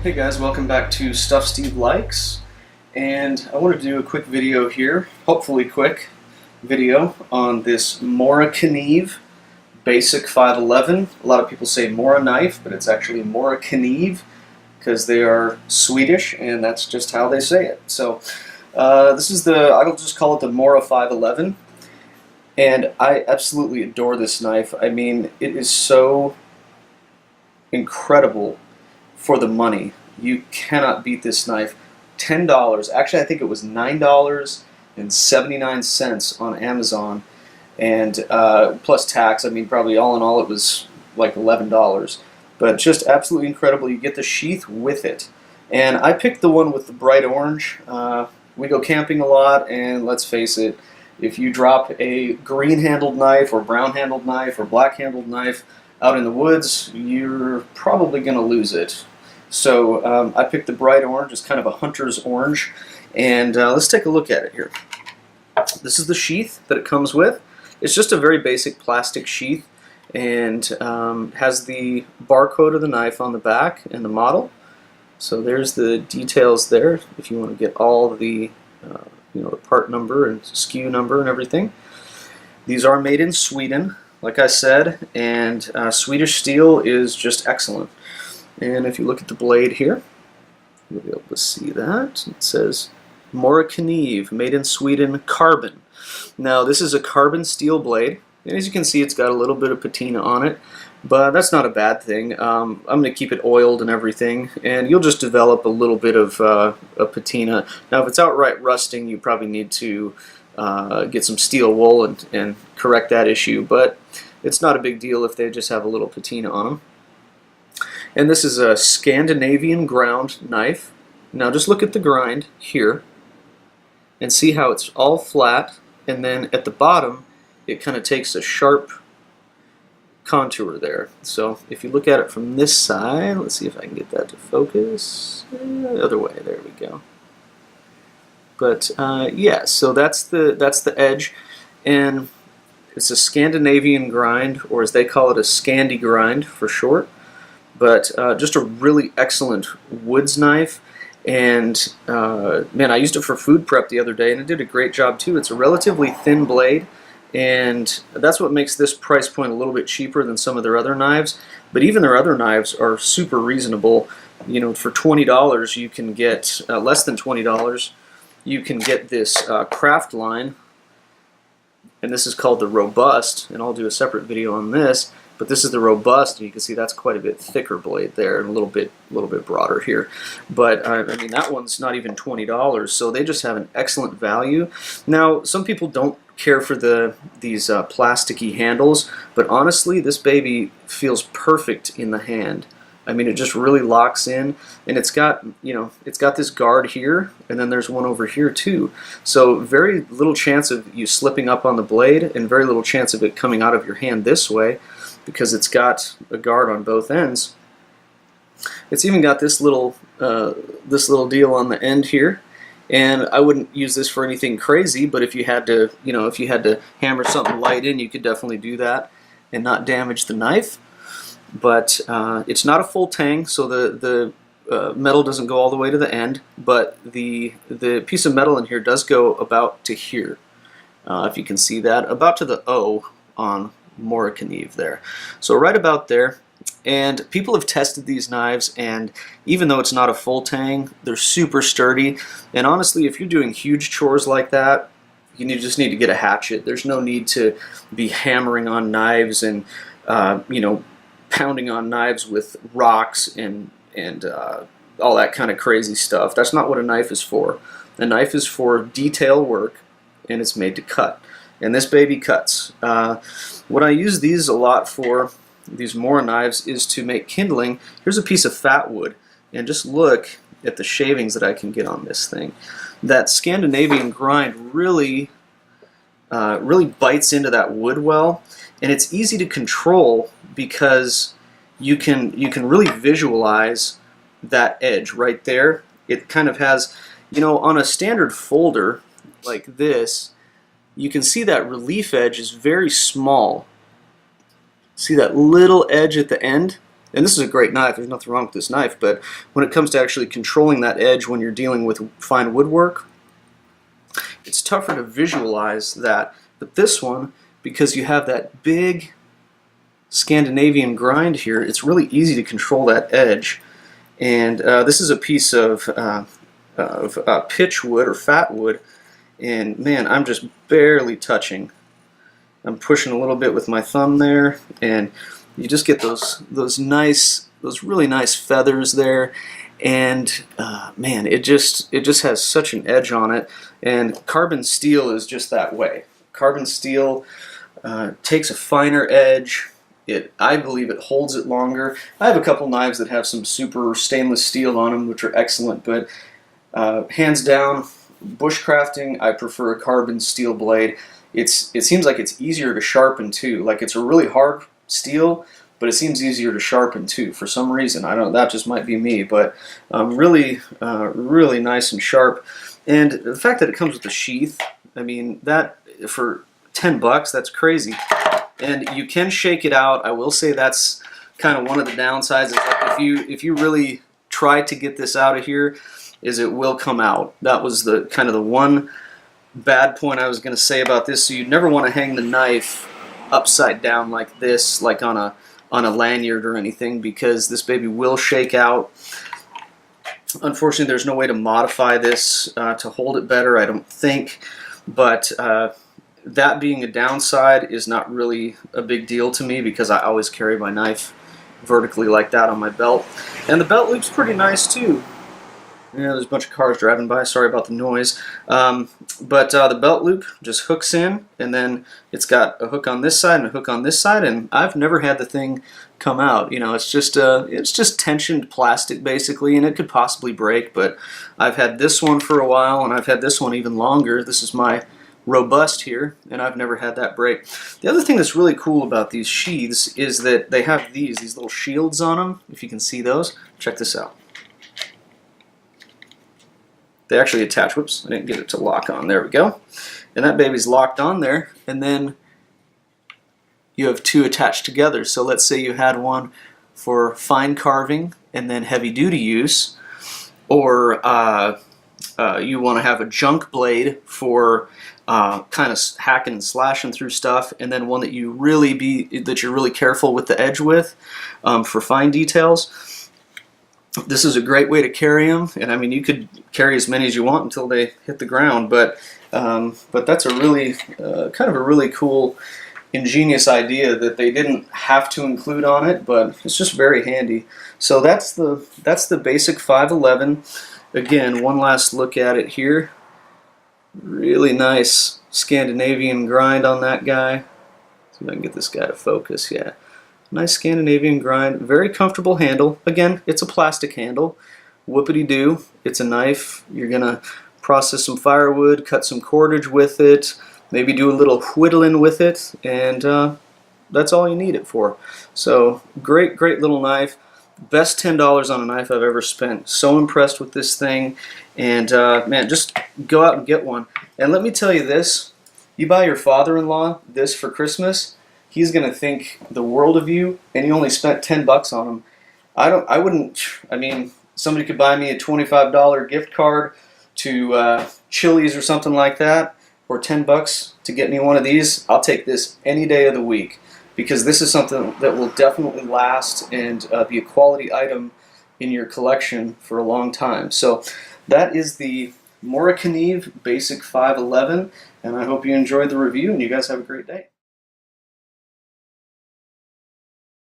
Hey guys, welcome back to Stuff Steve Likes, and I want to do a quick video here, hopefully quick video, on this Mora Basic 511. A lot of people say Mora knife, but it's actually Mora because they are Swedish, and that's just how they say it. So this is I'll just call it the Mora 511, and I absolutely adore this knife. I mean, it is so incredible for the money. You cannot beat this knife. $10. Actually, I think it was $9.79 on Amazon, and plus tax. I mean, probably all in all, it was like $11. But just absolutely incredible. You get the sheath with it, and I picked the one with the bright orange. We go camping a lot, and let's face it, if you drop a green-handled knife or brown-handled knife or black-handled knife out in the woods, you're probably going to lose it. So I picked the bright orange. It's kind of a hunter's orange, and let's take a look at it here. This is the sheath that it comes with. It's just a very basic plastic sheath, and has the barcode of the knife on the back and the model. So there's the details there if you want to get all the the part number and SKU number and everything. These are made in Sweden, like I said, and Swedish steel is just excellent. And if you look at the blade here, you'll be able to see that. It says Mora made in Sweden, carbon. Now this is a carbon steel blade, and as you can see, it's got a little bit of patina on it, but that's not a bad thing. I'm going to keep it oiled and everything, and you'll just develop a little bit of a patina. Now if it's outright rusting, you probably need to get some steel wool and correct that issue, but it's not a big deal if they just have a little patina on them. And this is a Scandinavian ground knife. Now just look at the grind here and see how it's all flat, and then at the bottom it kind of takes a sharp contour there. So if you look at it from this side, let's see if I can get that to focus. The other way, there we go. But yeah, so that's the edge, and it's a Scandinavian grind, or as they call it, a Scandi grind for short. But just a really excellent woods knife, and man, I used it for food prep the other day, and it did a great job too. It's a relatively thin blade, and that's what makes this price point a little bit cheaper than some of their other knives. But even their other knives are super reasonable. You know, for $20 you can get less than $20. You can get this craft line, and this is called the Robust, and I'll do a separate video on this. But this is the Robust, and you can see that's quite a bit thicker blade there, and a little bit broader here. But I mean, that one's not even $20, so they just have an excellent value. Now, some people don't care for these plasticky handles, but honestly, this baby feels perfect in the hand. I mean, it just really locks in, and it's got this guard here, and then there's one over here too. So very little chance of you slipping up on the blade, and very little chance of it coming out of your hand this way, because it's got a guard on both ends. It's even got this little deal on the end here, and I wouldn't use this for anything crazy, but if you had to, hammer something light in, you could definitely do that and not damage the knife. But it's not a full tang, so the metal doesn't go all the way to the end, but the piece of metal in here does go about to here. If you can see that, about to the O on Mora there. So right about there. And people have tested these knives, and even though it's not a full tang, they're super sturdy. And honestly, if you're doing huge chores like that, you just need to get a hatchet. There's no need to be hammering on knives and pounding on knives with rocks and all that kind of crazy stuff. That's not what a knife is for. A knife is for detail work, and it's made to cut. And this baby cuts. What I use these a lot for, these Mora knives, is to make kindling. Here's a piece of fat wood, and just look at the shavings that I can get on this thing. That Scandinavian grind really bites into that wood well, and it's easy to control because you can really visualize that edge right there. It kind of has, on a standard folder like this, you can see that relief edge is very small. See that little edge at the end? and this is a great knife, there's nothing wrong with this knife, but when it comes to actually controlling that edge when you're dealing with fine woodwork, it's tougher to visualize that. But this one, because you have that big Scandinavian grind here, it's really easy to control that edge. And this is a piece of pitch wood or fat wood, and man, I'm just barely touching. I'm pushing a little bit with my thumb there, and you just get those really nice feathers there, and man, it just has such an edge on it. And carbon steel is just that way. Carbon steel takes a finer edge. I believe it holds it longer. I have a couple knives that have some super stainless steel on them, which are excellent, but hands down, bushcrafting, I prefer a carbon steel blade. It seems like it's easier to sharpen too. Like, it's a really hard steel, but it seems easier to sharpen too for some reason. I don't know, that just might be me, but really nice and sharp. And the fact that it comes with a sheath, I mean, that for $10, that's crazy. And you can shake it out. I will say that's kind of one of the downsides. Is like if you really try to get this out of here, is it will come out. That was the kind of the one bad point I was going to say about this. So you'd never want to hang the knife upside down like this, like on a lanyard or anything, because this baby will shake out. Unfortunately, there's no way to modify this to hold it better, I don't think. But that being a downside is not really a big deal to me, because I always carry my knife vertically like that on my belt. And the belt loop's pretty nice too. Yeah, there's a bunch of cars driving by, sorry about the noise. But the belt loop just hooks in, and then it's got a hook on this side and a hook on this side, and I've never had the thing come out. You know, it's just tensioned plastic basically, and it could possibly break, but I've had this one for a while, and I've had this one even longer. This is my robust here, and I've never had that break. The other thing that's really cool about these sheaths is that they have these little shields on them, if you can see those. Check this out. They actually attach, whoops, I didn't get it to lock on, there we go. And that baby's locked on there, and then you have two attached together. So let's say you had one for fine carving and then heavy duty use, or you want to have a junk blade for kind of hacking and slashing through stuff, and then one that you're really careful with the edge with for fine details. This is a great way to carry them, and I mean, you could carry as many as you want until they hit the ground. But that's a really kind of a really cool, ingenious idea that they didn't have to include on it, but it's just very handy. So that's the basic 511. Again, one last look at it here. Really nice Scandinavian grind on that guy. See if I can get this guy to focus. Yeah. Nice Scandinavian grind, very comfortable handle. Again, it's a plastic handle. Whoopity-doo, it's a knife. You're gonna process some firewood, cut some cordage with it, maybe do a little whittling with it, and that's all you need it for. So great little knife. Best $10 on a knife I've ever spent. So impressed with this thing, and man, just go out and get one. And let me tell you this, you buy your father-in-law this for Christmas, he's going to think the world of you, and you only spent $10 on him. I mean, somebody could buy me a $25 gift card to Chili's or something like that, or $10 to get me one of these. I'll take this any day of the week, because this is something that will definitely last and be a quality item in your collection for a long time. So that is the Mora Basic 511, and I hope you enjoyed the review, and you guys have a great day.